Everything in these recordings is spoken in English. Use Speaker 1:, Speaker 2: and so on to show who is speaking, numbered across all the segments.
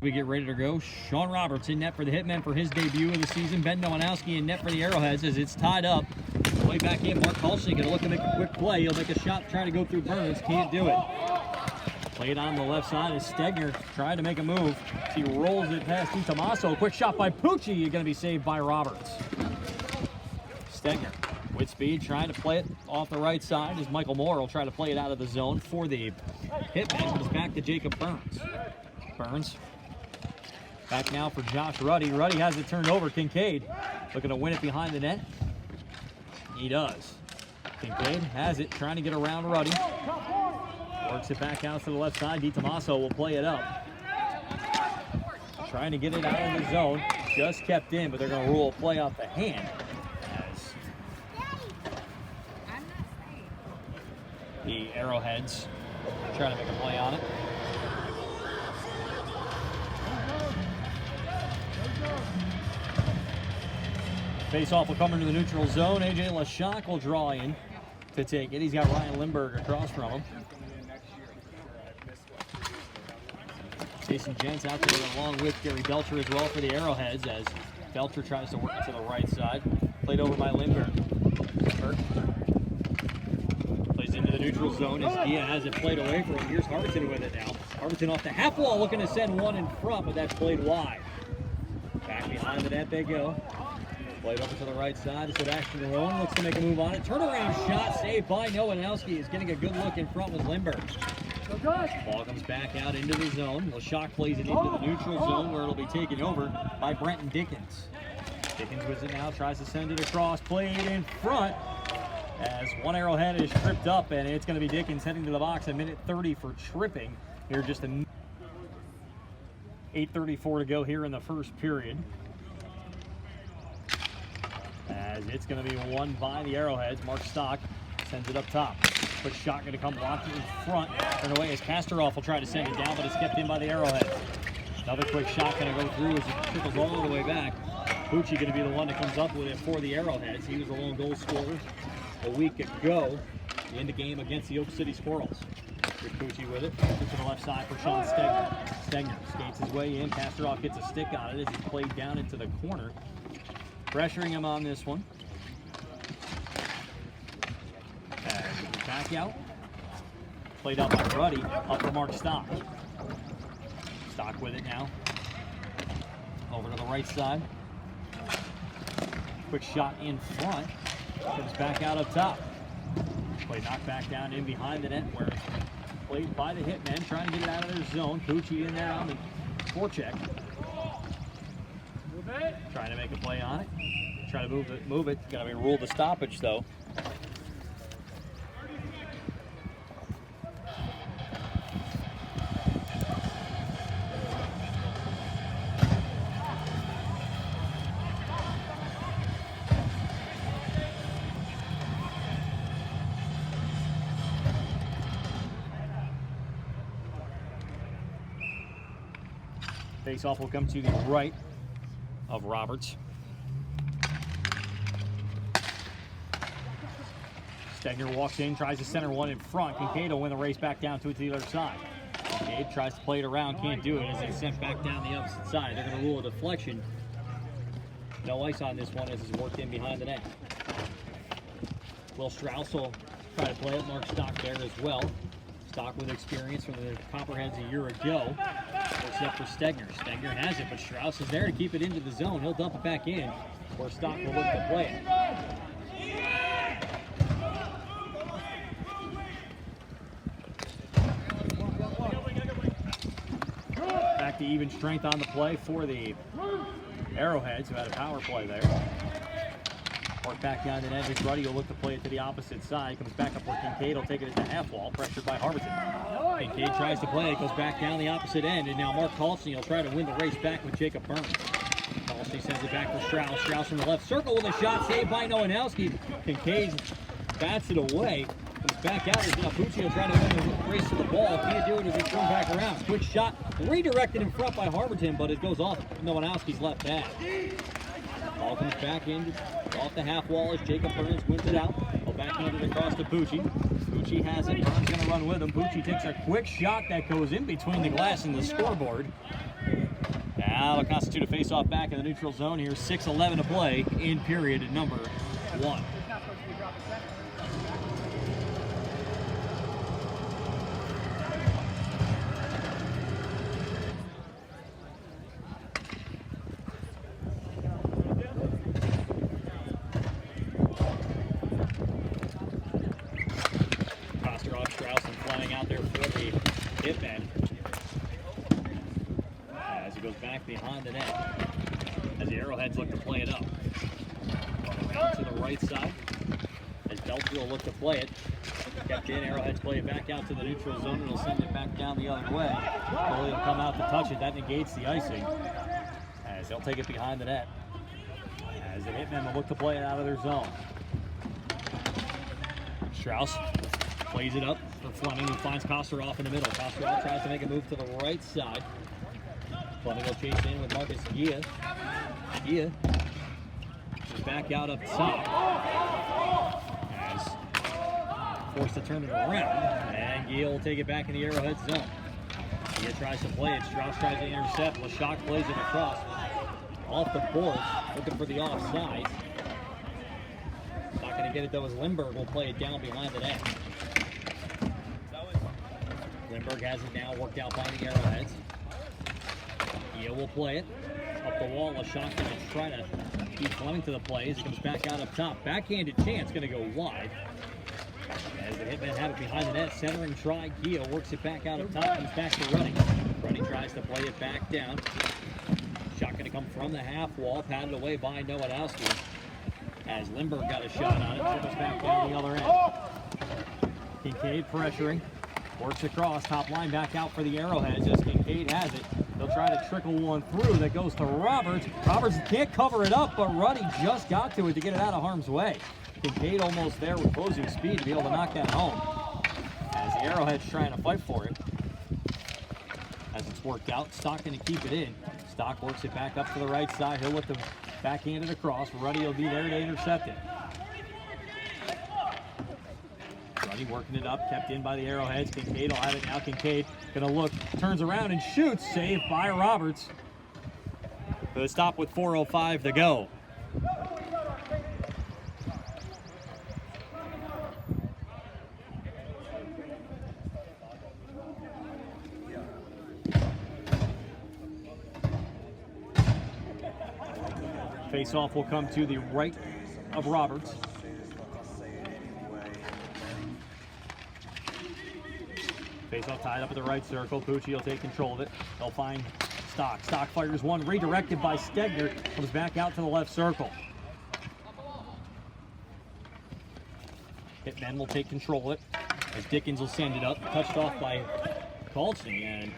Speaker 1: We get ready to go. Sean Roberts in net for the Hitmen for his debut of the season. Ben Nowinowski in net for the Arrowheads as it's tied up. Play back in. Mark Halsey going to look to make a quick play. He'll make a shot trying to go through Burns. Can't do it. Played on the left side as Stegner trying to make a move. He rolls it past DiTomaso. Quick shot by Pucci. Going to be saved by Roberts. Stegner with speed trying to play it off the right side as Michael Moore will try to play it out of the zone for the Hitmen. Comes back to Jacob Burns. Burns. Back now for Josh Ruddy. Ruddy has it turned over. Kincaid looking to win it behind the net. He does. Kincaid has it, trying to get around Ruddy. Works it back out to the left side. DiTomaso will play it up. Trying to get it out of the zone. Just kept in, but they're going to rule a play off the hand. As the Arrowheads trying to make a play on it. Face-off will come into the neutral zone. AJ LeShock will draw in to take it. He's got Ryan Lindbergh across from him. Jason Jentz out there along with Gary Belcher as well for the Arrowheads as Belcher tries to work it to the right side. Played over by Lindbergh. Plays into the neutral zone as Gia has it played away from him. Here's Harbison with it now. Harbison off the half wall looking to send one in front, but that's played wide. Back behind the net they go. Played over to the right side. Sebastian Rowan looks to make a move on it. Turnaround shot saved by Nowinowski. He's getting a good look in front with Lindbergh. Ball comes back out into the zone. LeShock plays it into the neutral zone where it'll be taken over by Brenton Dickens. Dickens with it now, tries to send it across. Played in front as one Arrowhead is tripped up, and it's going to be Dickens heading to the box. A minute 30 for tripping. Here just a 8:34 to go here in the first period. As it's going to be won by the Arrowheads. Mark Stock sends it up top. Quick shot going to come blocked in front. Turn away as Kasteroff will try to send it down, but it's kept in by the Arrowheads. Another quick shot going to go through as it trickles all the way back. Pucci going to be the one that comes up with it for the Arrowheads. He was a lone goal scorer a week ago in the game against the Oak City Squirrels. Here's Pucci with it. To the left side for Sean Stegner. Stegner skates his way in. Kasteroff gets a stick on it as he's played down into the corner. Pressuring him on this one. Back out. Played out by Ruddy. Up for Mark Stock. Stock with it now. Over to the right side. Quick shot in front. Comes back out up top. Play knocked back down in behind the net where it's played by the Hitmen. Trying to get it out of their zone. Pucci in there on the forecheck. Trying to make a play on it. Try to move it. Got to be ruled a stoppage though. Face-off will come to the right of Roberts. Stegner walks in, tries to center one in front. Kincaid will win the race back down to it to the other side. Kincaid tries to play it around, can't do it as it's sent back down the opposite side. They're going to rule a deflection. No ice on this one as it's worked in behind the net. Will Strauss will try to play it. Mark Stock there as well. Stock with experience from the Copperheads a year ago. Looks up for Stegner. Stegner has it, but Strauss is there to keep it into the zone. He'll dump it back in where Stock will look to play it. Back to even strength on the play for the Arrowheads, who had a power play there. Work back down the net. Here's Ruddy will look to play it to the opposite side. Comes back up where Kincaid will take it at the half wall. Pressured by Harbison. Kincaid tries to play it. Goes back down the opposite end. And now Mark Halsey will try to win the race back with Jacob Burns. Halsey sends it back for Strauss. Strauss from the left circle with a shot saved by Nowinowski. Kincaid bats it away. Comes back out as Pucci will try to win the race to the ball. Can't do it as he comes back around. Quick shot redirected in front by Harberton, but it goes off Nowinowski's left pad. Ball comes back in off the half wall as Jacob Burns wins it out. Backhand it across to Pucci. Pucci has it. Burns going to run with him. Pucci takes a quick shot that goes in between the glass and the scoreboard. Now it'll constitute a face-off back in the neutral zone here. 6:11 to play in period number 1. Strauss and flying out there for the Hitmen. As he goes back behind the net. As the Arrowheads look to play it up. Out to the right side. As Belcher will look to play it. Kept in, Arrowheads play it back out to the neutral zone. It'll send it back down the other way. Goalie will come out to touch it. That negates the icing. As they'll take it behind the net. As the Hitmen will look to play it out of their zone. Strauss plays it up for Fleming, who finds Kosterov in the middle. Kosterov tries to make a move to the right side. Fleming will chase in with Marcus Gia. Gia is back out up top. As forced to turn it around. And Gia will take it back in the Arrowhead zone. Gia tries to play it. Strauss tries to intercept. Lashak plays it across. Off the boards, looking for the offside. Not going to get it though, as Lindbergh will play it down behind the net. Lindbergh has it now, worked out by the Arrowheads. Gia will play it. Up the wall, Lashak going to try to keep Fleming to the play as it comes back out up top. Backhanded chance, going to go wide. As the Hitmen have it behind the net, centering try. Gia works it back out up top, comes back to Ruddy. Ruddy tries to play it back down. Shot going to come from the half wall, patted away by Nowodowski. As Lindbergh got a shot on it, trickles back down the other end. Kincaid pressuring. Works across, top line back out for the Arrowheads as Kincaid has it. They'll try to trickle one through that goes to Roberts. Roberts can't cover it up, but Ruddy just got to it to get it out of harm's way. Kincaid almost there with closing speed to be able to knock that home. As the Arrowheads trying to fight for it. As it's worked out, Stock going to keep it in. Stock works it back up to the right side. He'll look to backhand it across. Ruddy will be there to intercept it. Ruddy working it up, kept in by the Arrowheads. Kincaid will have it now. Kincaid gonna look, turns around and shoots. Saved by Roberts. For the stop with 4:05 to go. Face-off will come to the right of Roberts. Face-off tied up at the right circle. Pucci will take control of it. They'll find Stock. Stock fires one, redirected by Stegner. Comes back out to the left circle. Hitmen will take control of it. As Dickens will send it up. Touched off by Kalchny, and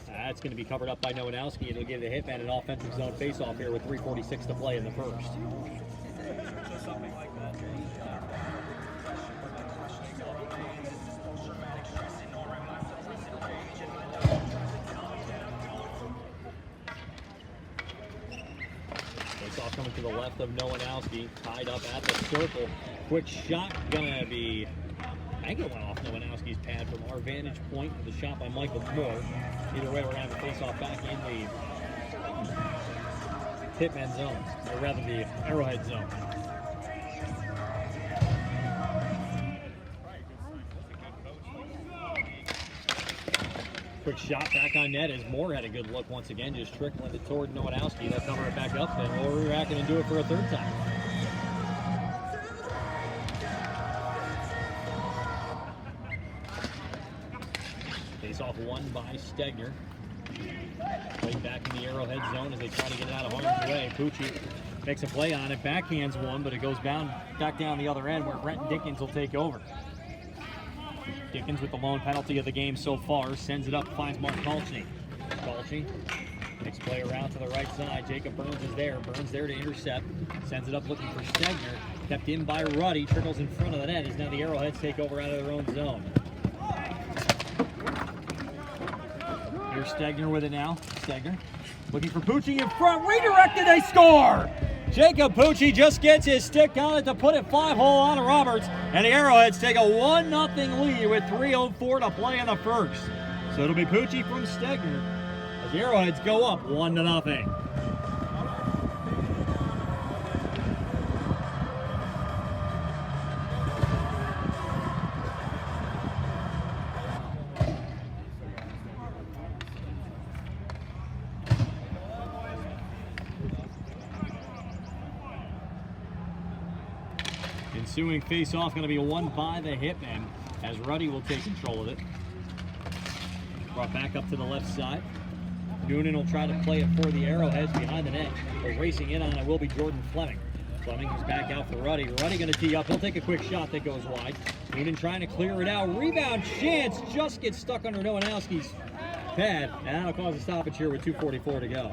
Speaker 1: that's going to be covered up by Nowodowski. It'll give the Hitmen an offensive zone face-off here with 3:46 to play in the first. Face-off coming to the left of Nowodowski, tied up at the circle. Quick shot gonna be, I think it went off Nowodowski's pad from our vantage point with a shot by Michael Moore. Either way, we're gonna have a face-off back in the Hitman zone, or rather the Arrowhead zone. Quick shot back on net as Moore had a good look once again, just trickling it toward Nowodowski. They'll cover it back up, and we'll re-rack it and do it for a third time. Face-off won by Stegner. Played back in the Arrowhead zone as they try to get it out of harm's way. Pucci makes a play on it, backhands one, but it goes back down the other end where Brenton Dickens will take over. Dickens with the lone penalty of the game so far, sends it up, finds Mark Kalchny. Kalchny, next play around to the right side. Jacob Burns is there. Burns there to intercept. Sends it up looking for Stegner. Kept in by Ruddy. Trickles in front of the net as now the Arrowheads take over out of their own zone. Here's Stegner with it now. Stegner looking for Pucci in front. Redirected, they score! Jacob Pucci just gets his stick on it to put it 5-hole on Roberts, and the Arrowheads take a 1-0 lead with 3:04 to play in the first. So it'll be Pucci from Stegner as The Arrowheads go up 1-0. Ensuing face-off going to be won by the Hitmen as Ruddy will take control of it. Brought back up to the left side. Noonan will try to play it for the Arrowheads behind the net. But racing in on it will be Jordan Fleming. Fleming comes back out for Ruddy. Ruddy going to tee up. He'll take a quick shot that goes wide. Noonan trying to clear it out. Rebound chance. Just gets stuck under Nowanowski's pad. And that'll cause a stoppage here with 2:44 to go.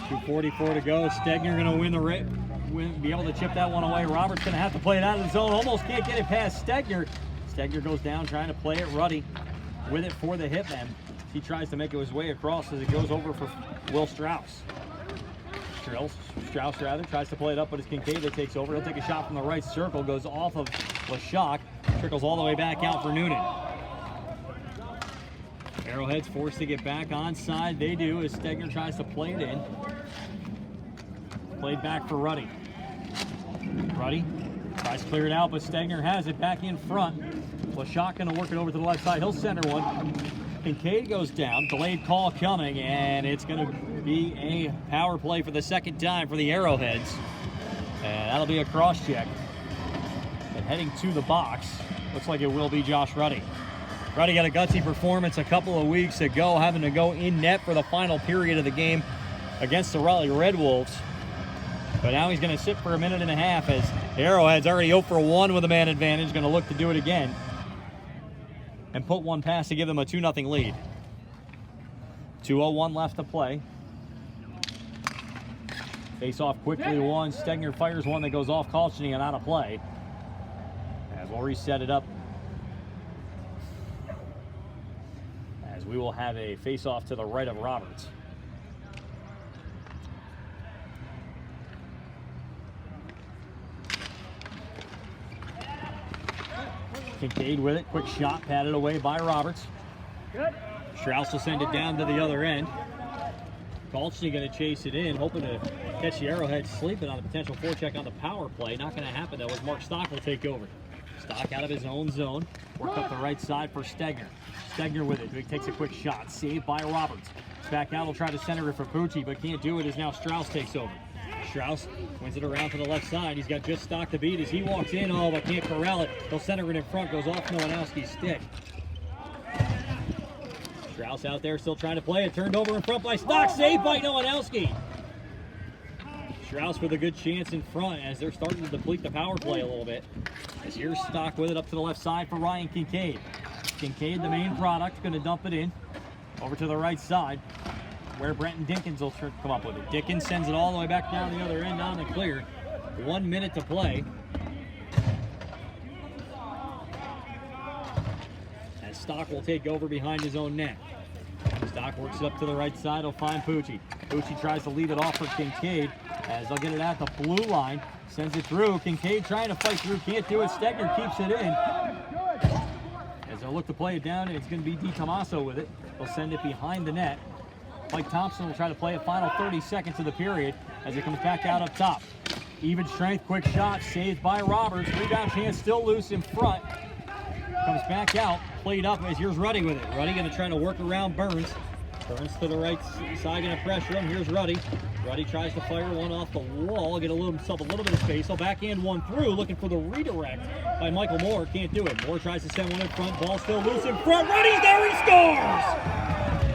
Speaker 1: .244 to go. Stegner going to win the race, be able to chip that one away. Roberts going to have to play it out of the zone. Almost can't get it past Stegner. Stegner goes down trying to play it. Ruddy with it for the Hitmen. He tries to make his way across as it goes over for Will Strauss. Strauss tries to play it up, but it's Kincaid that takes over. He'll take a shot from the right circle. Goes off of Lashak. Trickles all the way back out for Noonan. Arrowheads forced to get back onside. They do as Stegner tries to play it in. Played back for Ruddy. Ruddy tries to clear it out, but Stegner has it back in front. Lashak going to work it over to the left side. He'll center one. Kincaid goes down. Delayed call coming, and it's going to be a power play for the second time for the Arrowheads. And that'll be a cross check. And heading to the box, looks like it will be Josh Ruddy. Ruddy got a gutsy performance a couple of weeks ago, having to go in net for the final period of the game against the Raleigh Red Wolves. But now he's going to sit for a minute and a half as Arrowhead's already 0 for 1 with a man advantage. Going to look to do it again and put one past to give them a 2-0 lead. 2:01 left to play. Face off quickly won. Stegner fires one that goes off Kolchny and out of play. As we'll reset it up. As we will have a face off to the right of Roberts. Kincaid with it. Quick shot patted away by Roberts. Good. Strauss will send it down to the other end. Kolchny going to chase it in, hoping to catch the Arrowheads sleeping on a potential forecheck on the power play. Not going to happen though, as Mark Stock will take over. Stock out of his own zone. Work up the right side for Stegner. Stegner with it. He takes a quick shot. Saved by Roberts. Back out. Will try to center it for Pucci, but can't do it as now Strauss takes over. Strauss wins it around to the left side. He's got just Stock to beat as he walks in. Oh, but can't corral it. He'll center it in front. Goes off Nowanowski's stick. Strauss out there still trying to play it. Turned over in front by Stock. Saved by Nowanowski. Strauss with a good chance in front as they're starting to deplete the power play a little bit. As here's Stock with it up to the left side for Ryan Kincaid. Kincaid, the main product, going to dump it in. Over to the right side where Brenton Dinkins will come up with it. Dinkins sends it all the way back down the other end on the clear. 1 minute to play. As Stock will take over behind his own net. Stock works it up to the right side. He'll find Pucci. Pucci tries to leave it off for Kincaid as they'll get it at the blue line. Sends it through. Kincaid trying to fight through. Can't do it. Stegner keeps it in. As they'll look to play it down, and it's going to be DiTomaso with it. They'll send it behind the net. Mike Thompson will try to play a final 30 seconds of the period as it comes back out up top. Even strength, quick shot, saved by Roberts. Rebound chance still loose in front. Comes back out, played up as here's Ruddy with it. Ruddy going to try to work around Burns. Burns to the right side, going to pressure him. Here's Ruddy. Ruddy tries to fire one off the wall, get himself a little bit of space. He'll backhand one through, looking for the redirect by Michael Moore. Can't do it. Moore tries to send one in front. Ball still loose in front. Ruddy's there, he scores!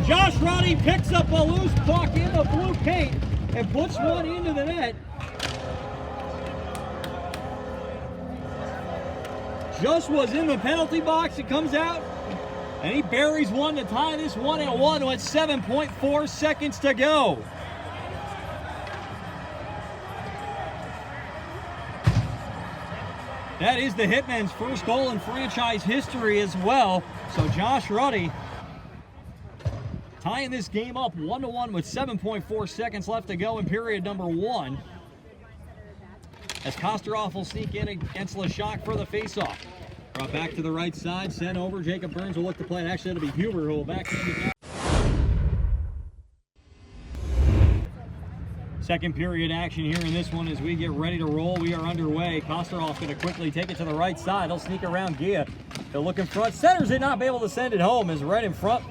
Speaker 1: Josh Ruddy picks up a loose puck in the blue paint and puts one into the net. Just was in the penalty box. It comes out, and he buries one to tie this 1-1 with 7.4 seconds to go. That is the Hitmen's first goal in franchise history as well. So Josh Ruddy Tying this game up 1-1 with 7.4 seconds left to go in period number 1. As Kosterov will sneak in against LeShock for the faceoff. Brought back to the right side, sent over. Jacob Burns will look to play it. Actually, it'll be Huber who will back it. Second period action here in this one as we get ready to roll. We are underway. Kosterov going to quickly take it to the right side. He'll sneak around Gia. He'll look in front. Centers it, not be able to send it home, as right in front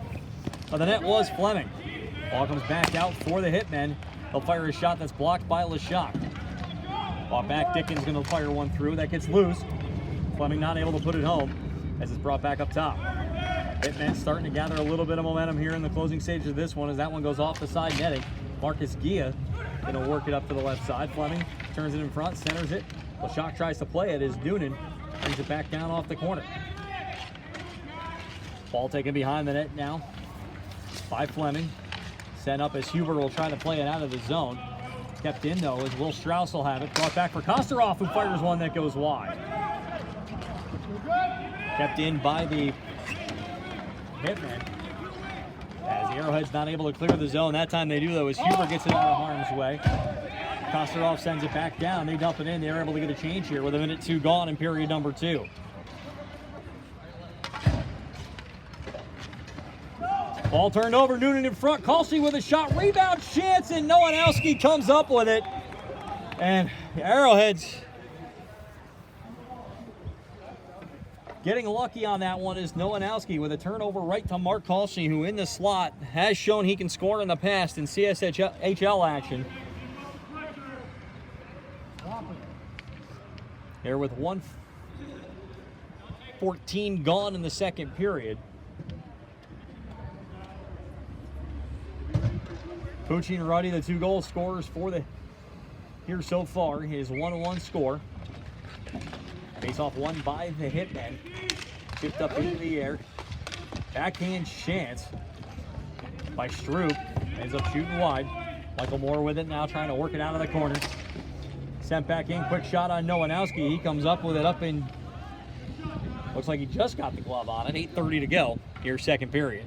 Speaker 1: of the net was Fleming. Ball comes back out for the Hitmen. He'll fire a shot that's blocked by LeShock. Ball back, Dickens going to fire one through. That gets loose. Fleming not able to put it home as it's brought back up top. Hitmen starting to gather a little bit of momentum here in the closing stage of this one as that one goes off the side netting. Marcus Gia going to work it up to the left side. Fleming turns it in front, centers it. LeShock tries to play it as Noonan brings it back down off the corner. Ball taken behind the net now by Fleming. Sent up as Huber will try to play it out of the zone. Kept in though as Will Strauss will have it. Brought back for Kosterov, who fires one that goes wide. Kept in by the Hitmen. As the Arrowheads not able to clear the zone. That time they do though as Huber gets it out of harm's way. Kosterov sends it back down. They dump it in. They're able to get a change here with 1:02 gone in period number 2. Ball turned over, Noonan in front. Kalshi with a shot, rebound chance, and Nowanowski comes up with it. And the Arrowheads getting lucky on that one is Nowanowski with a turnover right to Mark Kalshi, who in the slot has shown he can score in the past in CSHL action. There with 1:14 gone in the second period. Pucci and Ruddy, the 2 goal scorers for the here so far. His 1-1 score. Face off won by the Hitmen. Tipped up into the air. Backhand chance by Stroop. Ends up shooting wide. Michael Moore with it now, trying to work it out of the corner. Sent back in, quick shot on Nowanowski. He comes up with it up in, looks like he just got the glove on it. 8:30 to go here, second period.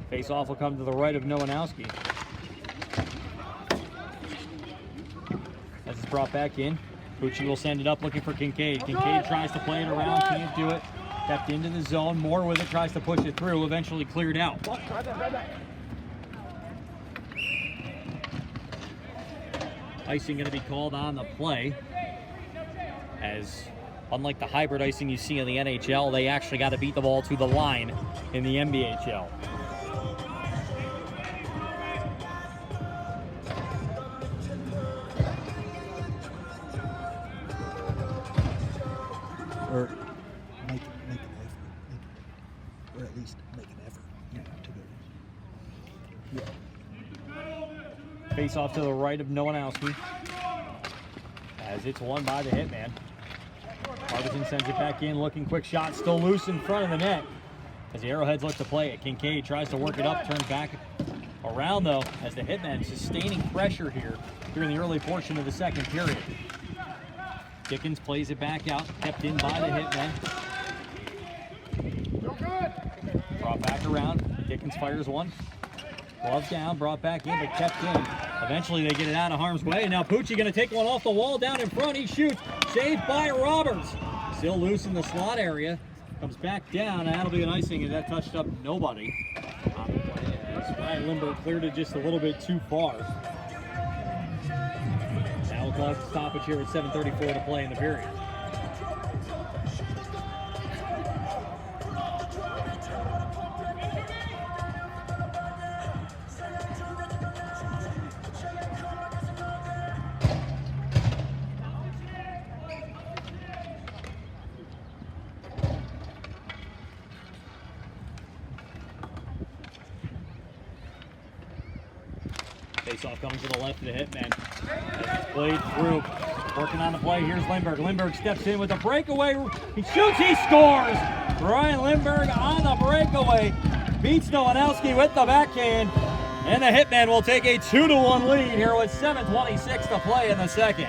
Speaker 1: Face-off will come to the right of Nowanowski. As it's brought back in, Pucci will send it up looking for Kincaid. Kincaid tries to play it around, can't do it. Kept into the zone, Moore with it, tries to push it through, eventually cleared out. Icing going to be called on the play, as unlike the hybrid icing you see in the NHL, they actually got to beat the ball to the line in the NBHL.
Speaker 2: Or make an effort, or at least make an effort, to go.
Speaker 1: Yeah. Face off to the right of Nowanowski, as it's won by the Hitman. Harbison sends it back in, looking quick shot, still loose in front of the net. As the Arrowheads look to play it, Kincaid tries to work it up, turns back around though, as the Hitman sustaining pressure here during the early portion of the second period. Dickens plays it back out, kept in by the Hitmen. Brought back around, Dickens fires one. Glove down, brought back in, but kept in. Eventually they get it out of harm's way, and now Pucci gonna take one off the wall down in front. He shoots, saved by Roberts. Still loose in the slot area. Comes back down, and that'll be an icing, and that touched up nobody. Ryan Lindbergh cleared it just a little bit too far. Now we'll call it stoppage here with 7:34 to play in the period. Face-off coming to the left of the Hitmen. Played through, working on the play. Here's Lindbergh. Lindbergh steps in with a breakaway. He shoots, he scores! Ryan Lindbergh on the breakaway. Beats Nowanowski with the backhand. And the Hitmen will take a 2-1 lead here with 7:26 to play in the second.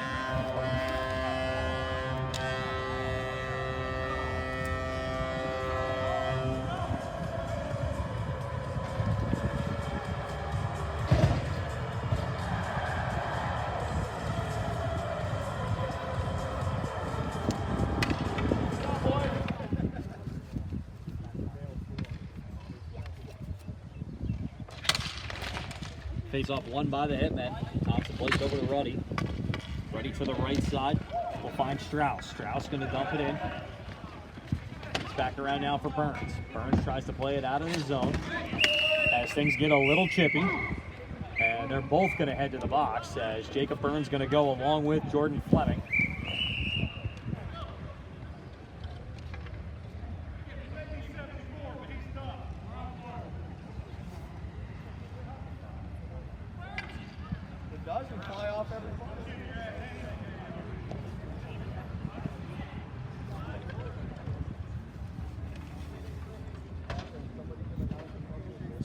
Speaker 1: Face-off won by the Hitmen. Thompson plays over to Ruddy. Ruddy to the right side. We'll find Strauss. Strauss going to dump it in. It's back around now for Burns. Burns tries to play it out of the zone as things get a little chippy. And they're both going to head to the box as Jacob Burns going to go along with Jordan Fleming.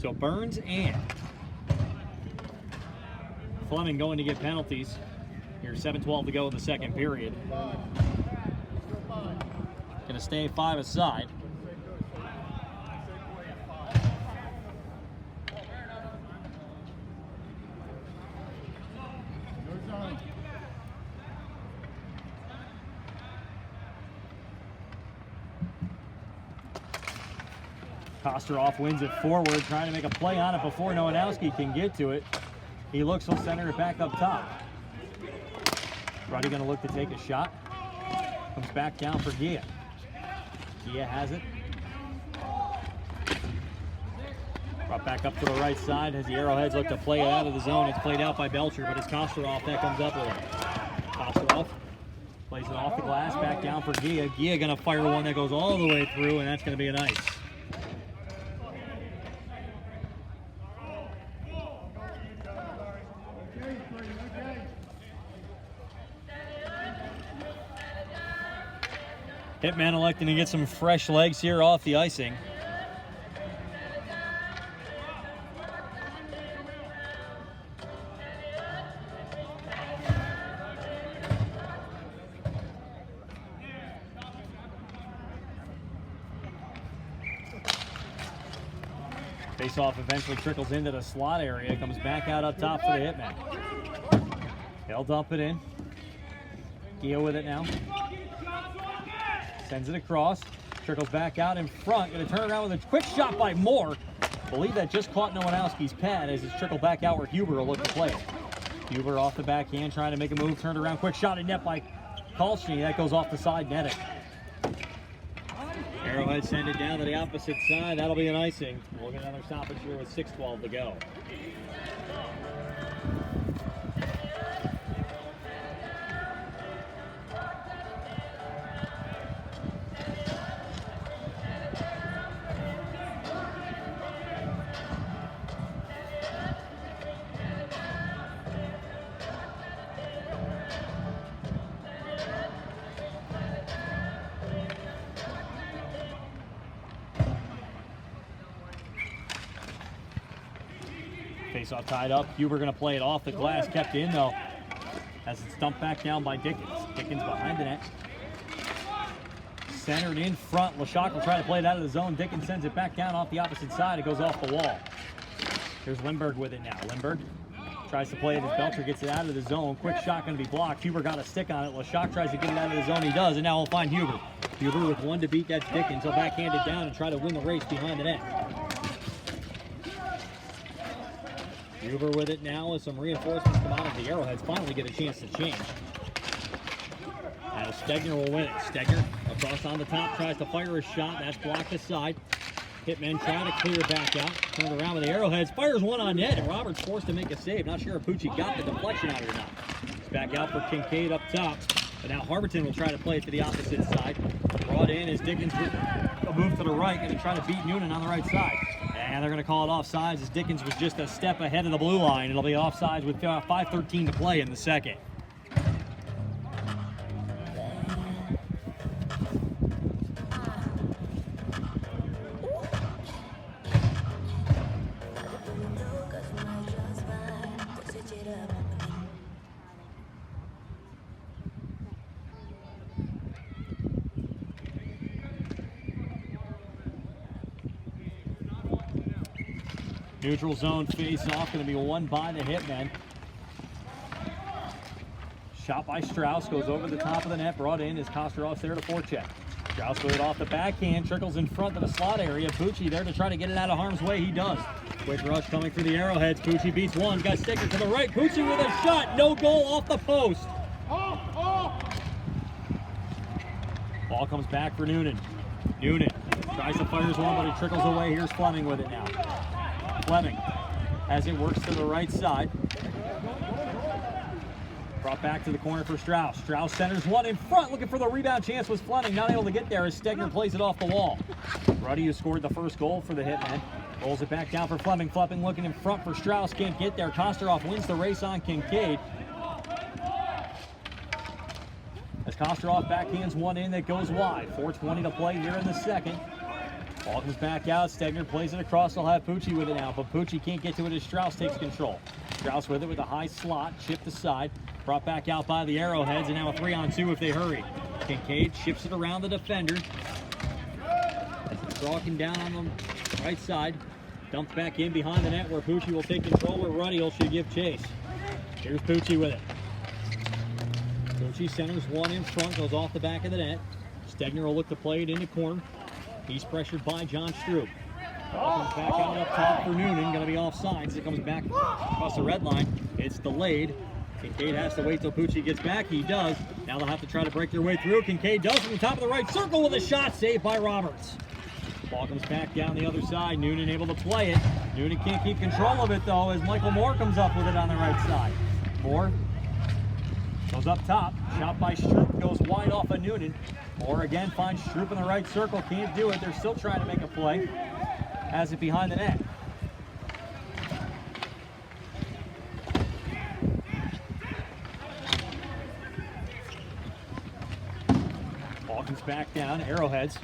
Speaker 1: So Burns and Fleming going to get penalties. Here's 7:12 to go in the second period. Going to stay 5 aside. Kosterov wins it forward, trying to make a play on it before Nowanowski can get to it. He looks, he'll center it back up top. Ruddy going to look to take a shot. Comes back down for Gia. Gia has it. Brought back up to the right side as the Arrowheads look to play it out of the zone. It's played out by Belcher, but it's Kosterov that comes up with it. Kosterov plays it off the glass, back down for Gia. Gia going to fire one that goes all the way through, and that's going to be a nice. Hitman electing to get some fresh legs here off the icing. Face-off eventually trickles into the slot area, comes back out up top for the Hitmen. They'll dump it in. Gia with it now. Sends it across, trickles back out in front, going to turn around with a quick shot by Moore. I believe that just caught Nowanowski's pad as it's trickled back out where Huber will look to play it. Huber off the backhand, trying to make a move, turned around, quick shot in net by Kolschny. That goes off the side netting. Arrowhead send it down to the opposite side. That'll be an icing. We'll get another stoppage here with 6:12 to go. Face-off tied up. Huber going to play it off the glass. Kept in, though, as it's dumped back down by Dickens. Dickens behind the net. Centered in front. Lashak will try to play it out of the zone. Dickens sends it back down off the opposite side. It goes off the wall. Here's Lindbergh with it now. Lindbergh tries to play it as Belcher gets it out of the zone. Quick shot going to be blocked. Huber got a stick on it. Lashak tries to get it out of the zone. He does, and now we'll find Huber. Huber with one to beat. That's Dickens. He'll backhand it down and try to win the race behind the net. Huber with it now as some reinforcements come out of the Arrowheads. Finally get a chance to change. As Stegner will win it. Stegner across on the top, tries to fire a shot. That's blocked aside. Hitmen trying to clear back out. Turned around with the Arrowheads. Fires one on net, and Roberts forced to make a save. Not sure if Pucci got the deflection out or not. It's back out for Kincaid up top. But now Harberton will try to play it to the opposite side. Brought in as Dickens with a move to the right, going to try to beat Noonan on the right side. And they're going to call it offsides as Dickens was just a step ahead of the blue line. It'll be offsides with 5:13 to play in the second. Neutral zone face-off going to be won by the Hitmen. Shot by Strauss, goes over the top of the net, brought in as Kosterov's there to forecheck. Strauss with it off the backhand, trickles in front of the slot area. Pucci there to try to get it out of harm's way. He does. Quick rush coming through the Arrowheads. Pucci beats one, got Stegner to the right. Pucci with a shot, no goal, off the post. Ball comes back for Noonan. Noonan tries to fire one, but he trickles away. Here's Fleming with it now. Fleming, as it works to the right side. Brought back to the corner for Strauss. Strauss centers one in front, looking for the rebound chance was Fleming. Not able to get there as Stegner plays it off the wall. Ruddy, who scored the first goal for the Hitmen, rolls it back down for Fleming. Fleming looking in front for Strauss, can't get there. Kosterov wins the race on Kincaid. As Kosterov backhands one in that goes wide. 4:20 to play here in the second. Ball comes back out. Stegner plays it across. They'll have Pucci with it now, but Pucci can't get to it as Strauss takes control. Strauss with it with a high slot, chipped aside. Brought back out by the Arrowheads, and now a 3-on-2 if they hurry. Kincaid chips it around the defender. Walking down on the right side. Dumped back in behind the net where Pucci will take control, where Ruddy should give chase. Here's Pucci with it. Pucci centers one in front, goes off the back of the net. Stegner will look to play it in the corner. He's pressured by John Stroop. Ball comes back out up top for Noonan, going to be offside as it comes back across the red line. It's delayed. Kincaid has to wait till Pucci gets back. He does. Now they'll have to try to break their way through. Kincaid does from the top of the right circle with a shot saved by Roberts. Ball comes back down the other side. Noonan able to play it. Noonan can't keep control of it though as Michael Moore comes up with it on the right side. Moore goes up top. Shot by Stroop goes wide off of Noonan. Moore again finds Stroop in the right circle. Can't do it. They're still trying to make a play. Has it behind the net. Ball comes back down. Arrowheads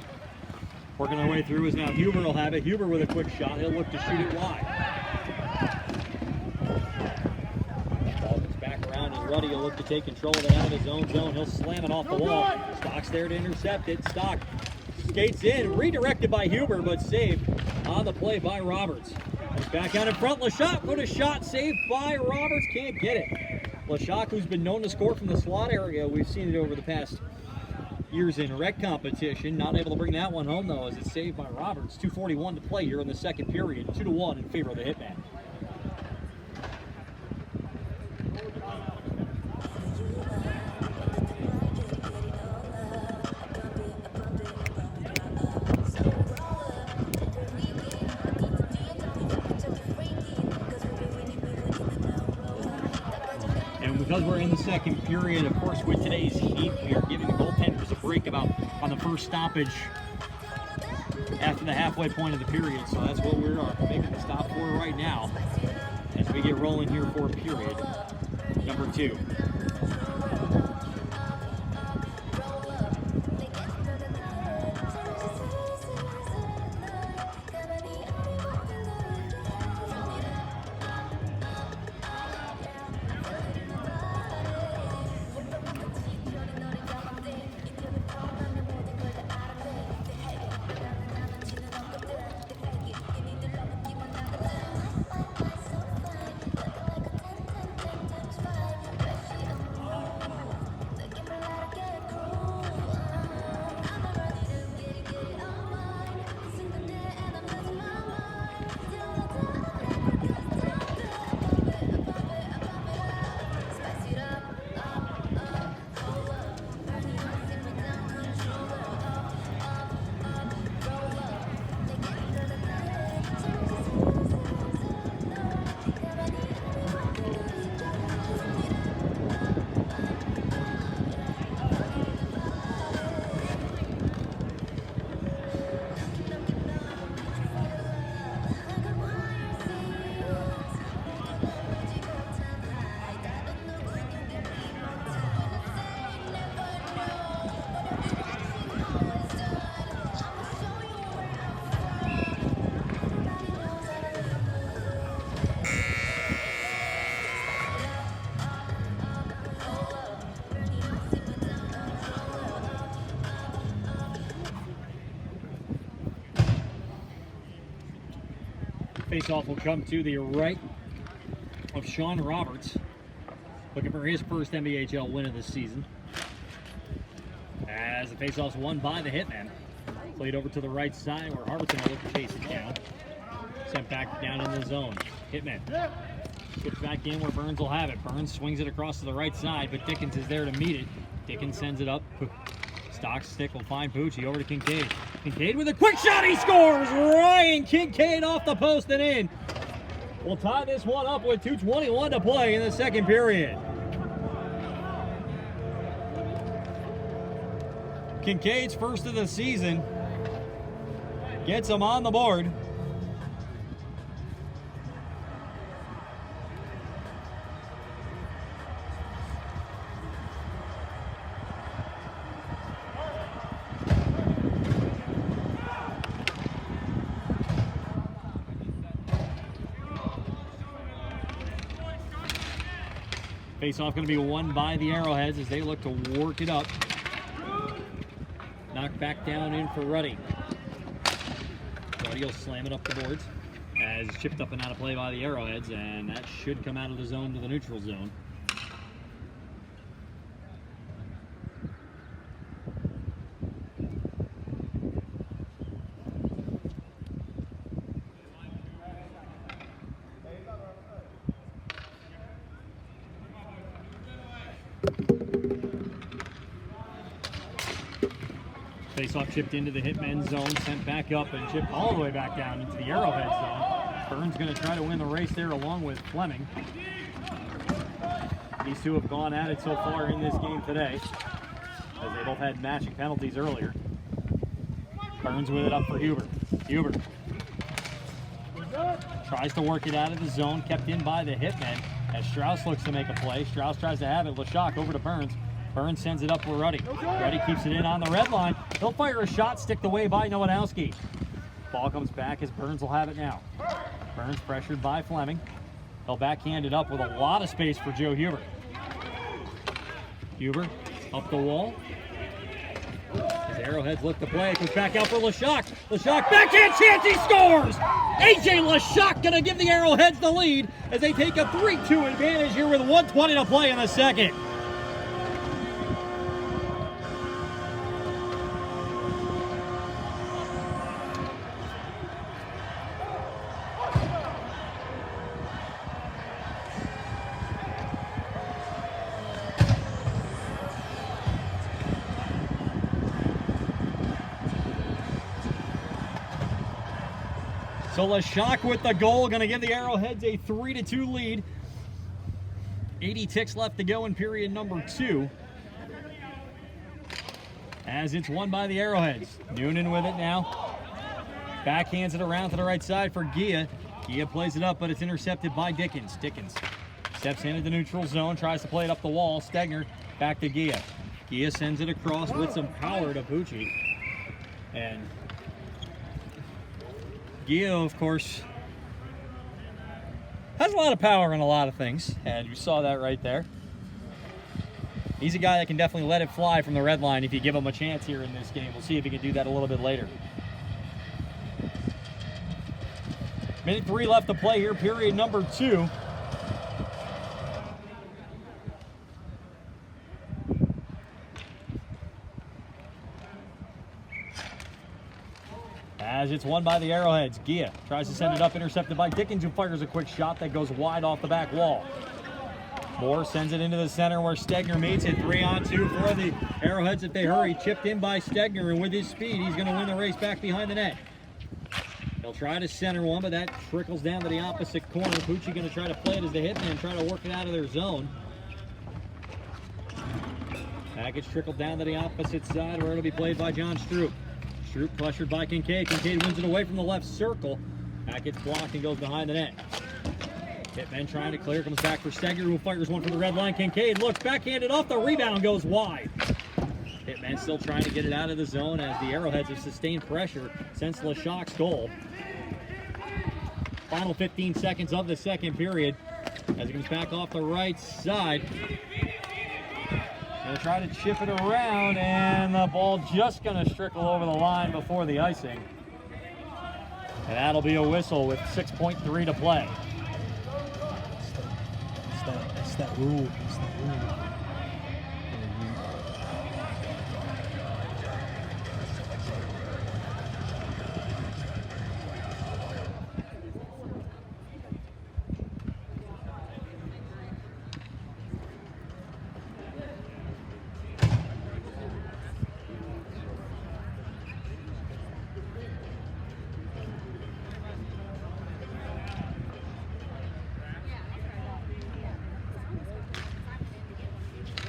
Speaker 1: working their way through is now Huber will have it. Huber with a quick shot. He'll look to shoot it wide. Ball comes back around and Ruddy will look to take control of it out of his own zone. He'll slam it off the wall. Stock's there to intercept it. Stock skates in, redirected by Huber, but saved on the play by Roberts. Comes back out in front. Lashak with a shot saved by Roberts. Can't get it. Lashak, who's been known to score from the slot area, we've seen it over the past years in rec competition. Not able to bring that one home though as it's saved by Roberts. 2:41 to play here in the second period. 2-1 in favor of the Hitmen. Because we're in the second period, of course, with today's heat, we are giving the goaltenders a break about on the first stoppage after the halfway point of the period. So that's what we're making the stop for right now as we get rolling here for period number 2. Faceoff will come to the right of Sean Roberts, looking for his first NBHL win of the season. As the faceoff's won by the Hitmen. Played over to the right side where Harberton will look to chase it down. Sent back down in the zone. Hitmen skips back in where Burns will have it. Burns swings it across to the right side, but Dickens is there to meet it. Dickens sends it up. Stock stick will find Pucci over to Kincaid. Kincaid with a quick shot, he scores! Ryan Kincaid off the post and in. We'll tie this one up with 2:21 to play in the second period. Kincaid's first of the season gets him on the board. Face-off going to be won by the Arrowheads as they look to work it up. Knocked back down in for Ruddy. Ruddy will slam it up the boards as it's chipped up and out of play by the Arrowheads, and that should come out of the zone to the neutral zone. Face-off chipped into the Hitmen zone, sent back up and chipped all the way back down into the Arrowhead zone. Burns going to try to win the race there along with Fleming. These two have gone at it so far in this game today, as they both had matching penalties earlier. Burns with it up for Huber. Huber tries to work it out of the zone, kept in by the Hitmen as Strauss looks to make a play. Strauss tries to have it. Leshock over to Burns. Burns sends it up for Ruddy. Ruddy keeps it in on the red line. He'll fire a shot, sticked away by Nowinowski. Ball comes back as Burns will have it now. Burns pressured by Fleming. He'll backhand it up with a lot of space for Joe Huber. Huber up the wall. As Arrowheads look to play, it goes back out for Leshock. Leshock, backhand chance, he scores! AJ Leshock gonna give the Arrowheads the lead as they take a 3-2 advantage here with 1:20 to play in the second. So Leshock with the goal, going to give the Arrowheads a 3-2 lead. 80 ticks left to go in period number 2. As it's won by the Arrowheads. Noonan with it now. Backhands it around to the right side for Gia. Gia plays it up, but it's intercepted by Dickens. Dickens steps into the neutral zone, tries to play it up the wall. Stegner back to Gia. Gia sends it across with some power to Pucci. And Gia, of course, has a lot of power in a lot of things, and you saw that right there. He's a guy that can definitely let it fly from the red line if you give him a chance here in this game. We'll see if he can do that a little bit later. Minute 3 left to play here, period number 2. As it's won by the Arrowheads. Gia tries to send it up, intercepted by Dickens, who fires a quick shot that goes wide off the back wall. Moore sends it into the center where Stegner meets it. 3-on-2 for the Arrowheads if they hurry. Chipped in by Stegner, and with his speed, he's going to win the race back behind the net. He'll try to center one, but that trickles down to the opposite corner. Pucci going to try to play it as the Hitmen try to work it out of their zone. Package trickled down to the opposite side where it'll be played by John Stroop. Stroop pressured by Kincaid. Kincaid wins it away from the left circle. That gets blocked and goes behind the net. Hitman trying to clear, comes back for Stegner, who fires one for the red line. Kincaid looks backhanded off, the rebound goes wide. Hitman still trying to get it out of the zone as the Arrowheads have sustained pressure since Leshock's goal. Final 15 seconds of the second period as he comes back off the right side. Gonna try to chip it around, and the ball just gonna trickle over the line before the icing. And that'll be a whistle with 6.3 to play.
Speaker 2: It's that rule. It's that rule.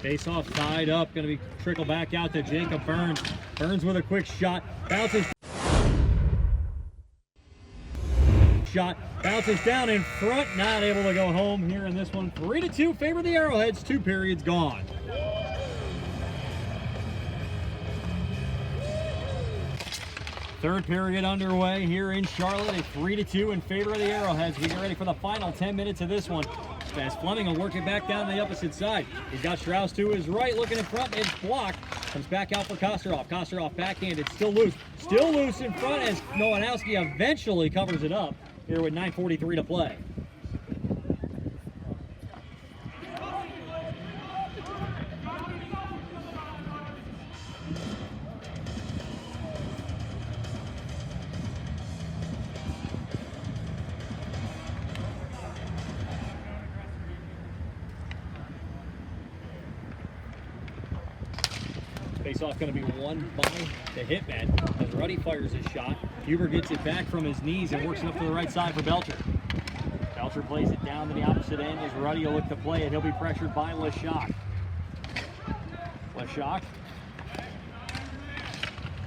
Speaker 1: Face-off tied up, going to be trickle back out to Jacob Burns. Burns with a quick shot, bounces down in front, not able to go home here in this one. 3-2, favor the Arrowheads, 2 periods gone. Third period underway here in Charlotte, a 3-2 in favor of the Arrowheads. We get ready for the final 10 minutes of this one. As Fleming will work it back down the opposite side. He's got Strauss to his right, looking in front, it's blocked. Comes back out for Kosterov. Kosterov backhanded, still loose. Still loose in front as Nowanowski eventually covers it up here with 9:43 to play. Face-off going to be won by the Hitmen as Ruddy fires his shot. Huber gets it back from his knees and works it up to the right side for Belcher. Belcher plays it down to the opposite end as Ruddy will look to play it. He'll be pressured by Leshock. Leshock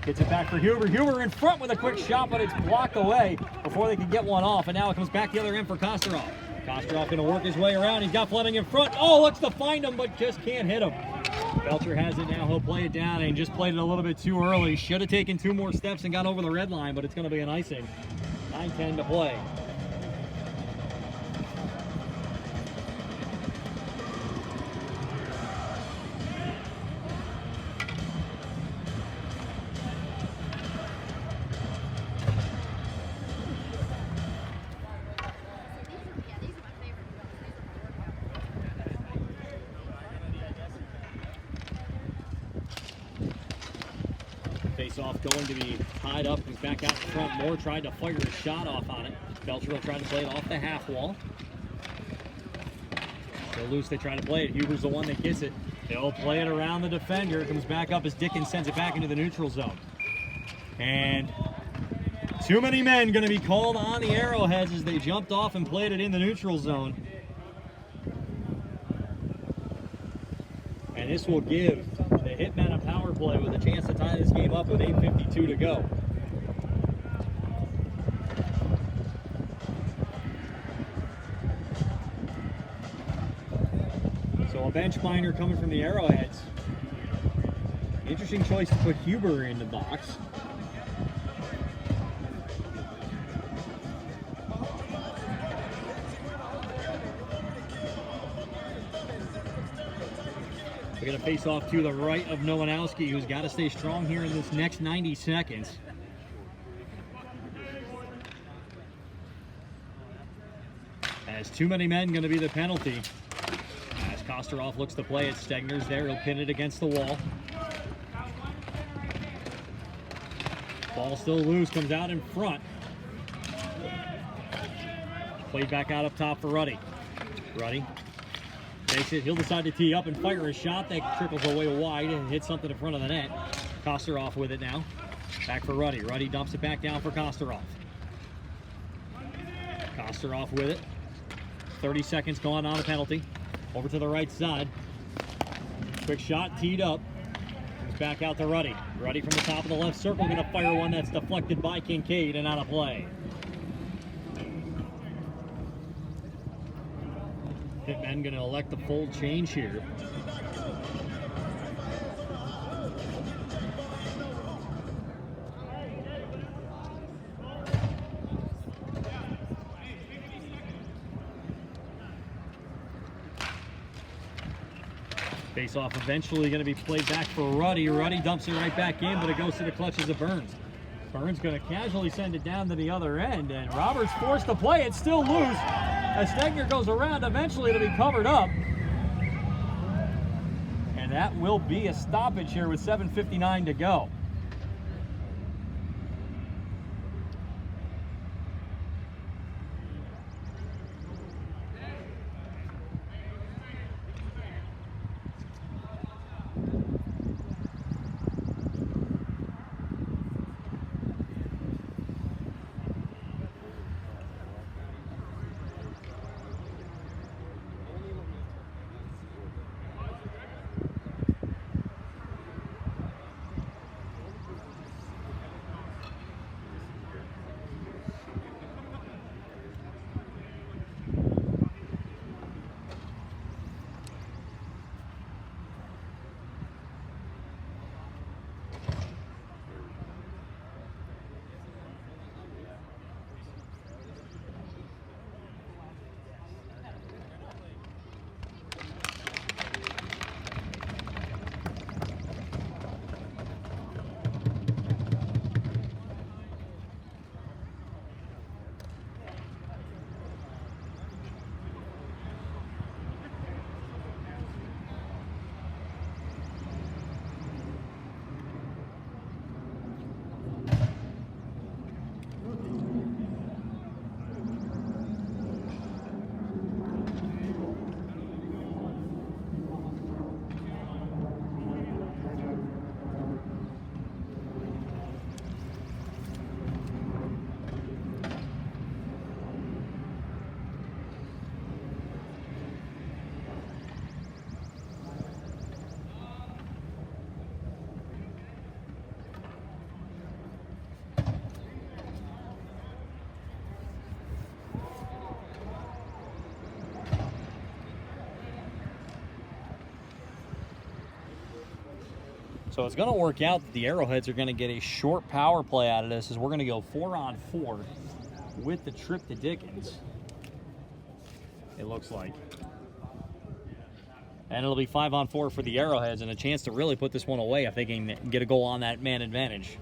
Speaker 1: gets it back for Huber. Huber in front with a quick shot, but it's blocked away before they can get one off. And now it comes back the other end for Kosterov. Kosterov going to work his way around. He's got Fleming in front. Oh, looks to find him, but just can't hit him. Belcher has it now. He'll play it down and just played it a little bit too early. Should have taken 2 more steps and got over the red line, but it's going to be an icing. 9:10 to play. Face-off going to be tied up. Comes back out in front. Moore tried to fire a shot off on it. Belcher will try to play it off the half wall. Still loose, they try to play it. Huber's the one that gets it. They'll play it around the defender. It comes back up as Dickens sends it back into the neutral zone. And too many men going to be called on the Arrowheads as they jumped off and played it in the neutral zone. And this will give the Hitmen a power play with a chance to tie this game up with 8:52 to go. So a bench minor coming from the Arrowheads. Interesting choice to put Huber in the box. We're going to face off to the right of Nowanowski, who's got to stay strong here in this next 90 seconds. As too many men going to be the penalty. As Kosterov looks to play it, Stegner's there. He'll pin it against the wall. Ball still loose, comes out in front. Played back out up top for Ruddy. Ruddy takes it, he'll decide to tee up and fire a shot that trickles away wide and hits something in front of the net. Kosterov with it now. Back for Ruddy. Ruddy dumps it back down for Kosterov. Kosterov with it. 30 seconds gone on a penalty. Over to the right side. Quick shot, teed up. Comes back out to Ruddy. Ruddy from the top of the left circle, going to fire one that's deflected by Kincaid and out of play. Hitmen going to elect the full change here. Face-off eventually going to be played back for Ruddy. Ruddy dumps it right back in, but it goes to the clutches of Burns. Burns going to casually send it down to the other end, and Roberts forced to play it, still loose. As Stegner goes around, eventually it'll be covered up. And that will be a stoppage here with 7:59 to go. So it's going to work out that the Arrowheads are going to get a short power play out of this, as we're going to go 4-on-4 with the trip to Dickens, it looks like. And it'll be 5-on-4 for the Arrowheads, and a chance to really put this one away if they can get a goal on that man advantage.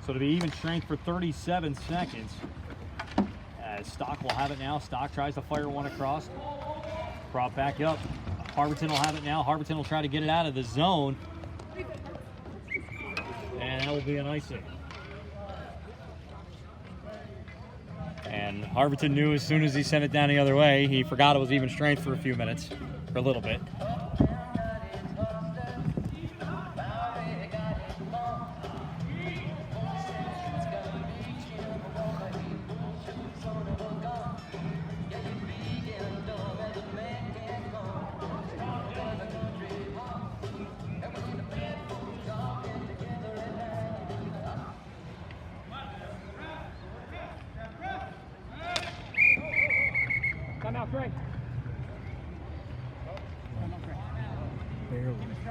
Speaker 1: So to be even strength for 37 seconds. As Stock will have it now. Stock tries to fire one across. Brought back up. Harberton will have it now. Harberton will try to get it out of the zone. And that will be an icing. And Harberton knew as soon as he sent it down the other way, he forgot it was even strength for a few minutes, for a little bit.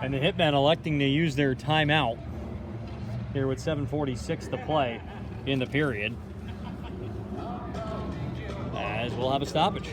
Speaker 1: And the Hitmen electing to use their timeout here with 7:46 to play in the period, as we'll have a stoppage.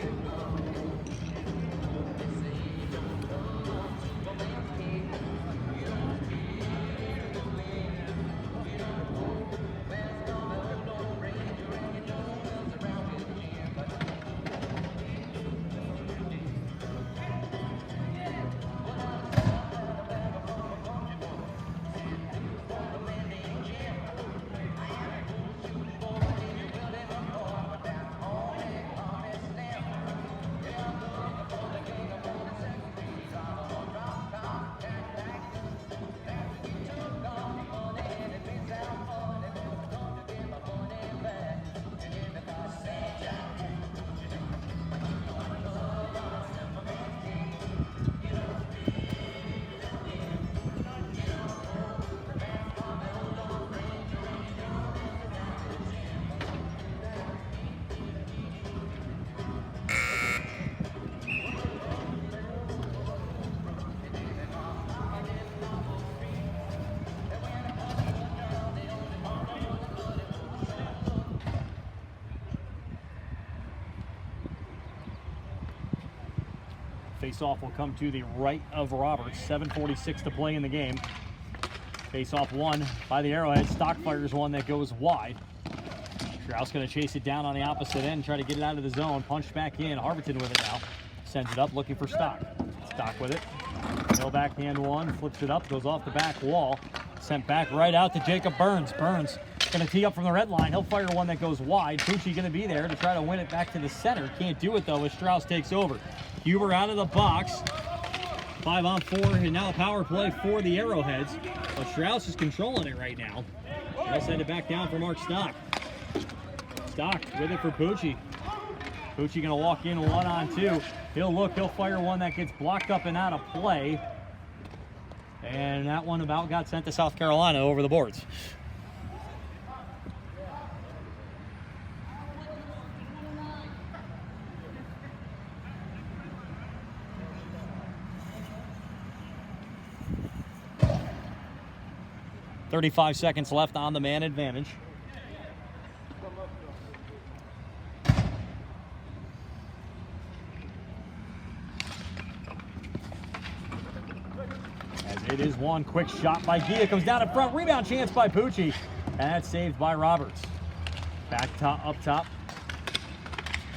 Speaker 1: Face-off will come to the right of Roberts. 7:46 to play in the game. Face-off won by the Arrowheads. Stock fires one that goes wide. Strauss going to chase it down on the opposite end, try to get it out of the zone. Punch back in. Harberton with it now. Sends it up, looking for Stock. Stock with it. No backhand one. Flips it up, goes off the back wall. Sent back right out to Jacob Burns. Burns going to tee up from the red line. He'll fire one that goes wide. Pucci going to be there to try to win it back to the center. Can't do it, though, as Strauss takes over. Huber out of the box. 5-on-4, and now a power play for the Arrowheads. But Strauss is controlling it right now. They'll send it back down for Mark Stock. Stock with it for Pucci. Pucci going to walk in 1-on-2. He'll look, he'll fire one that gets blocked up and out of play. And that one about got sent to South Carolina over the boards. .35 seconds left on the man advantage. As it is one quick shot by Gia, comes down in front, rebound chance by Pucci, and that's saved by Roberts. Back top, up top,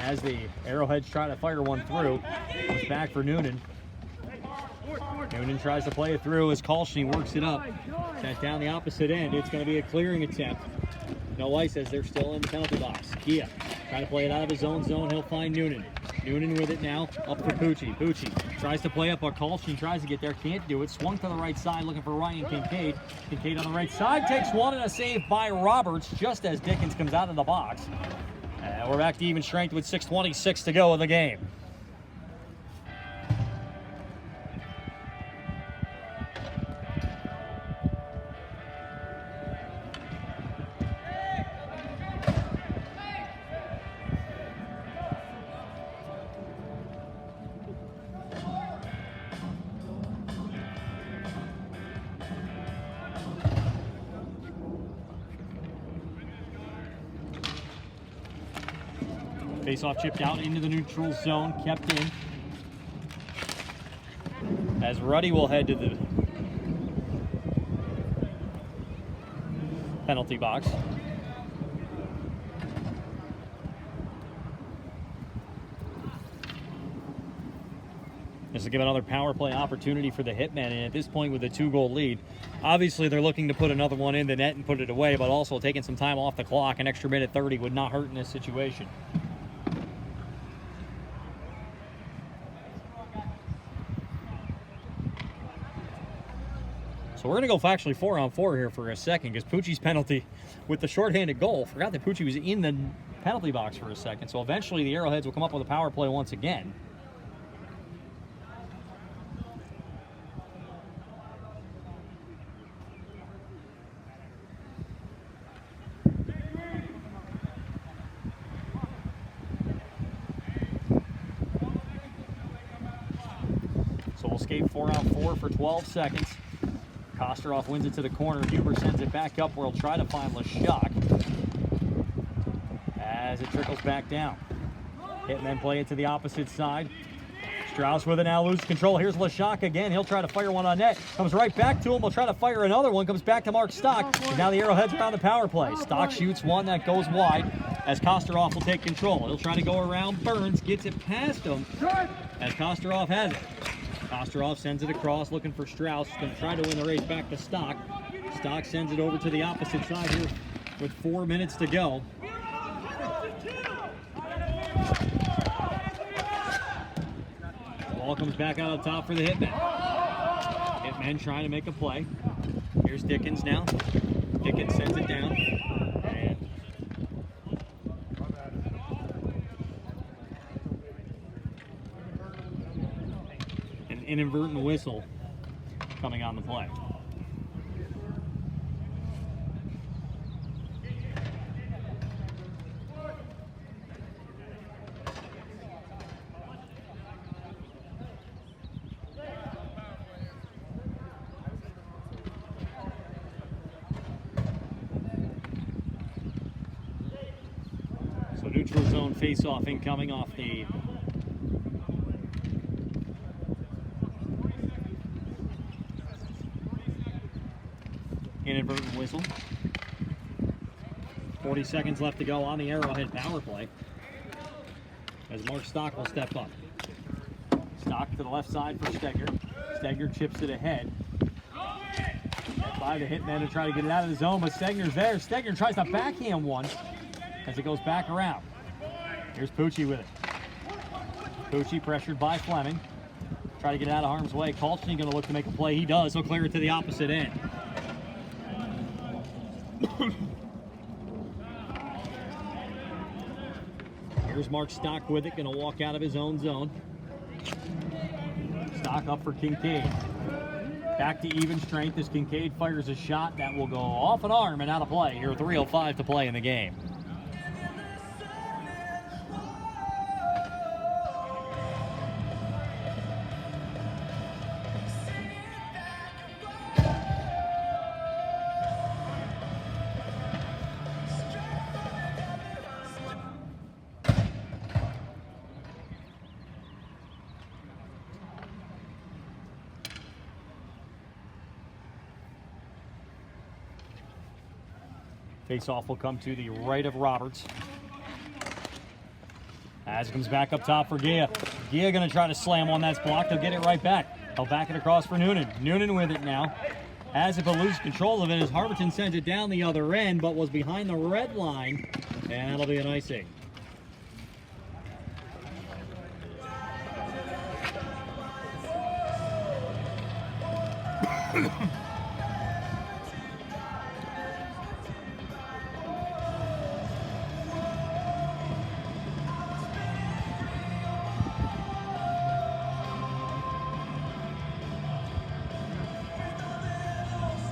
Speaker 1: as the Arrowheads try to fire one through. Comes back for Noonan. Noonan tries to play it through as Kalshny works it up. Sent down the opposite end. It's going to be a clearing attempt. No ice as they're still in the penalty box. Gia trying to play it out of his own zone. He'll find Noonan. Noonan with it now. Up for Pucci. Pucci tries to play up, but Kalshny tries to get there. Can't do it. Swung to the right side looking for Ryan Kincaid. Kincaid on the right side takes one, and a save by Roberts just as Dickens comes out of the box. And we're back to even strength with 6:26 to go in the game. Face-off chipped out into the neutral zone, kept in. As Ruddy will head to the penalty box. This will give another power play opportunity for the Hitmen, and at this point with a 2-goal lead, obviously they're looking to put another one in the net and put it away, but also taking some time off the clock. An extra minute 30 would not hurt in this situation. So we're going to go actually 4-on-4 here for a second, because Pucci's penalty with the shorthanded goal, forgot that Pucci was in the penalty box for a second, so eventually the Arrowheads will come up with a power play once again. So we'll skate 4-on-4 for 12 seconds. Kosterov wins it to the corner. Huber sends it back up where he'll try to find Lashak as it trickles back down. Hitmen play it to the opposite side. Strauss with it now, loses control. Here's Lashak again. He'll try to fire one on net. Comes right back to him. He'll try to fire another one. Comes back to Mark Stock. And now the Arrowheads are on the power play. Stock shoots one that goes wide as Kosterov will take control. He'll try to go around Burns. Gets it past him as Kosterov has it. Kosterov sends it across, looking for Strauss. He's going to try to win the race back to Stock. Stock sends it over to the opposite side here with 4 minutes to go. The ball comes back out on top for the Hitmen. Hitmen trying to make a play. Here's Dickens now. Dickens sends it down. Inadvertent whistle coming on the play. So neutral zone face-off incoming off the inadvertent whistle. 40 seconds left to go on the Arrowhead power play as Mark Stock will step up. Stock to the left side for Stegner. Stegner chips it ahead. By the Hitmen to try to get it out of the zone, but Stegner's there. Stegner tries to backhand one as it goes back around. Here's Pucci with it. Pucci pressured by Fleming. Try to get it out of harm's way. Kolchny going to look to make a play. He does. He'll clear it to the opposite end. Here's Mark Stock with it, going to walk out of his own zone. Stock up for Kincaid. Back to even strength as Kincaid fires a shot that will go off an arm and out of play. Here, 3:05 to play in the game. Face-off will come to the right of Roberts. As it comes back up top for Gia. Gia going to try to slam one that's blocked. He'll get it right back. He'll back it across for Noonan. Noonan with it now. Has it but loses control of it as Harberton sends it down the other end, but was behind the red line. And that'll be an icing.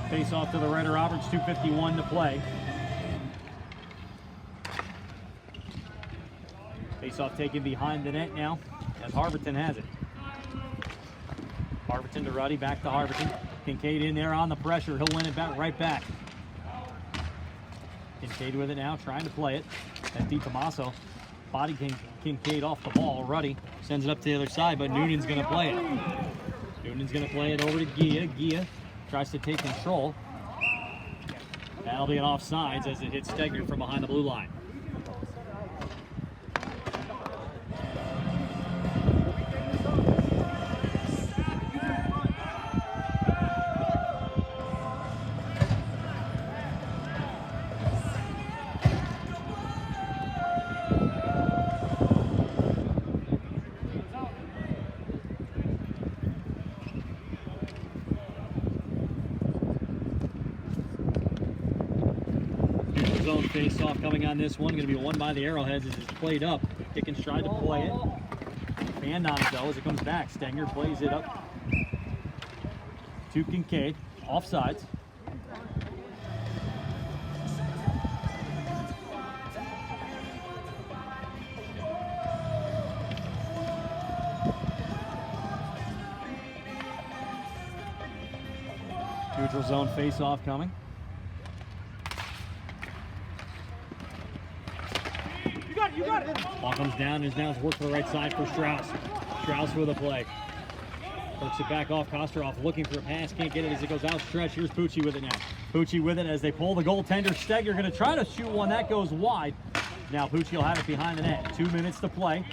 Speaker 1: Face off to the right of Roberts, 2:51 to play. Face off taken behind the net now as Harberton has it. Harberton to Ruddy, back to Harberton. Kincaid in there on the pressure. He'll win it back right back. Kincaid with it now, trying to play it. As DiTomaso Body Kincaid off the ball. Ruddy sends it up to the other side, but Noonan's going to play it. Noonan's going to play it over to Gia. Gia tries to take control. That'll be an offsides as it hits Stegner from behind the blue line. Zone face-off coming on this one. Going to be won by the Arrowheads as it's played up. Dickens tried to play it. Banned on it though as it comes back. Stenger plays it up to Kincaid. Offsides. Neutral zone face-off coming.
Speaker 3: You got it.
Speaker 1: Ball comes down and now it's work for the right side for Strauss. Strauss with a play. Works it back off. Kosterov looking for a pass. Can't get it as it goes out stretch. Here's Pucci with it now. Pucci with it as they pull the goaltender. Stegner going to try to shoot one. That goes wide. Now Pucci will have it behind the net. 2 minutes to play.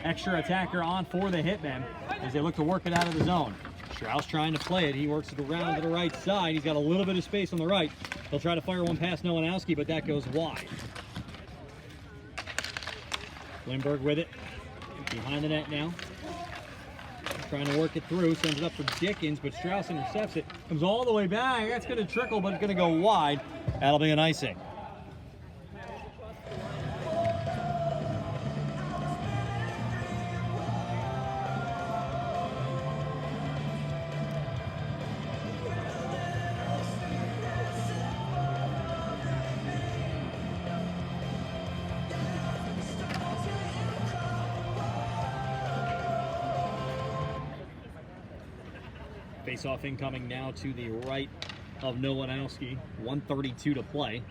Speaker 1: Extra attacker on for the Hitmen as they look to work it out of the zone. Strauss trying to play it. He works it around to the right side. He's got a little bit of space on the right. He'll try to fire one past Nowanowski, but that goes wide. Lindbergh with it, behind the net now. Trying to work it through, sends it up for Dickens, but Strauss intercepts it. Comes all the way back, that's going to trickle, but it's going to go wide. That'll be an icing. Face-off incoming now to the right of Nowanowski. 1:32 to play.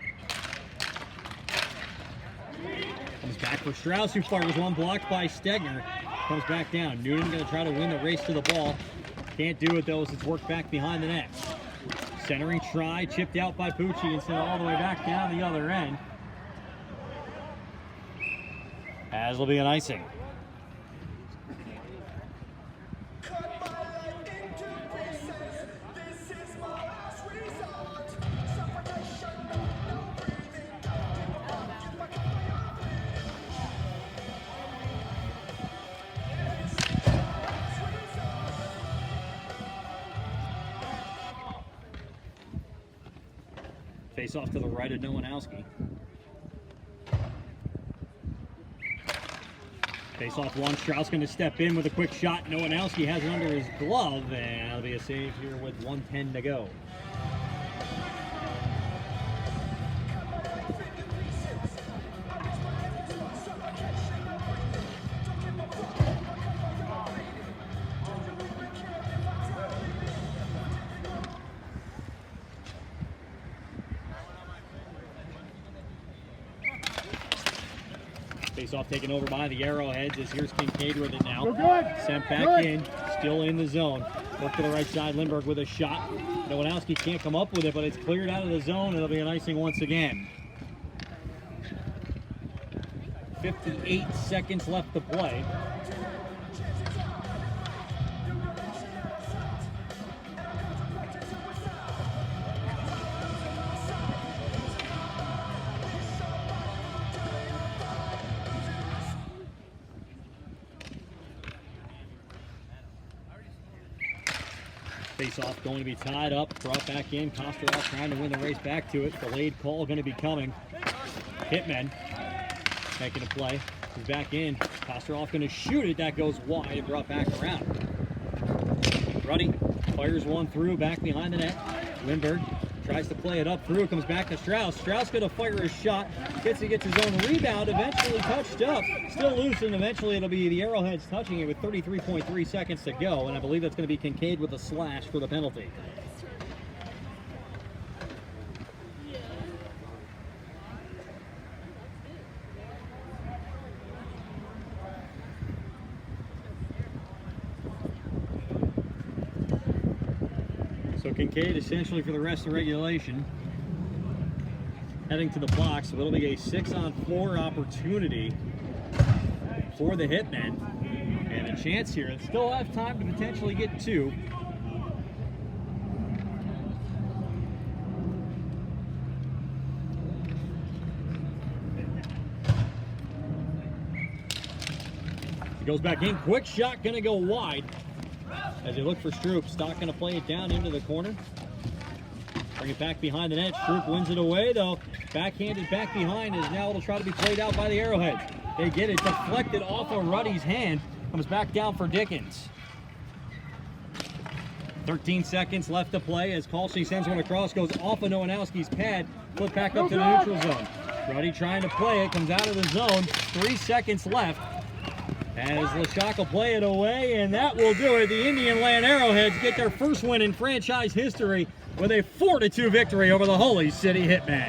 Speaker 1: Comes back for Strauss, who fires one, blocked by Stegner. Comes back down. Noonan going to try to win the race to the ball. Can't do it though as it's worked back behind the net. Centering try, chipped out by Pucci and sent all the way back down the other end. As will be an icing. Face off to the right of Nowanowski. Face off one. Strauss going to step in with a quick shot. Nowanowski has it under his glove, and that'll be a save here with 1:10 to go. Face-off taken over by the Arrowheads as here's Kincaid with it now. Sent back in, still in the zone. Work to the right side, Lindbergh with a shot. Nowanowski can't come up with it, but it's cleared out of the zone. It'll be an icing once again. 58 seconds left to play. Face-off going to be tied up, brought back in. Kosterov trying to win the race back to it. Delayed call going to be coming. Hitmen making a play. He's back in. Kosterov going to shoot it. That goes wide and brought back around. Ruddy fires one through, back behind the net. Lindbergh tries to play it up through. Comes back to Strauss. Strauss going to fire his shot. Gets his own rebound. Eventually touched up. Still loose, and eventually it'll be the Arrowheads touching it with 33.3 seconds to go. And I believe that's going to be Kincaid with a slash for the penalty. Kincaid essentially for the rest of regulation. Heading to the box, so it'll be a 6-on-4 opportunity for the Hitmen. And a chance here. Still have time to potentially get 2. He goes back in. Quick shot going to go wide. As they look for Stroop. Stock going to play it down into the corner. Bring it back behind the net. Stroop wins it away, though. Backhanded back behind is now it'll try to be played out by the Arrowheads. They get it deflected off of Ruddy's hand. Comes back down for Dickens. 13 seconds left to play as Kalshi sends one across. Goes off of Nowanowski's pad. Flip back up to the neutral zone. Ruddy trying to play it. Comes out of the zone. 3 seconds left. As Lashak will play it away, and that will do it. The Indian Land Arrowheads get their first win in franchise history with a 4-2 victory over the Holy City Hitmen.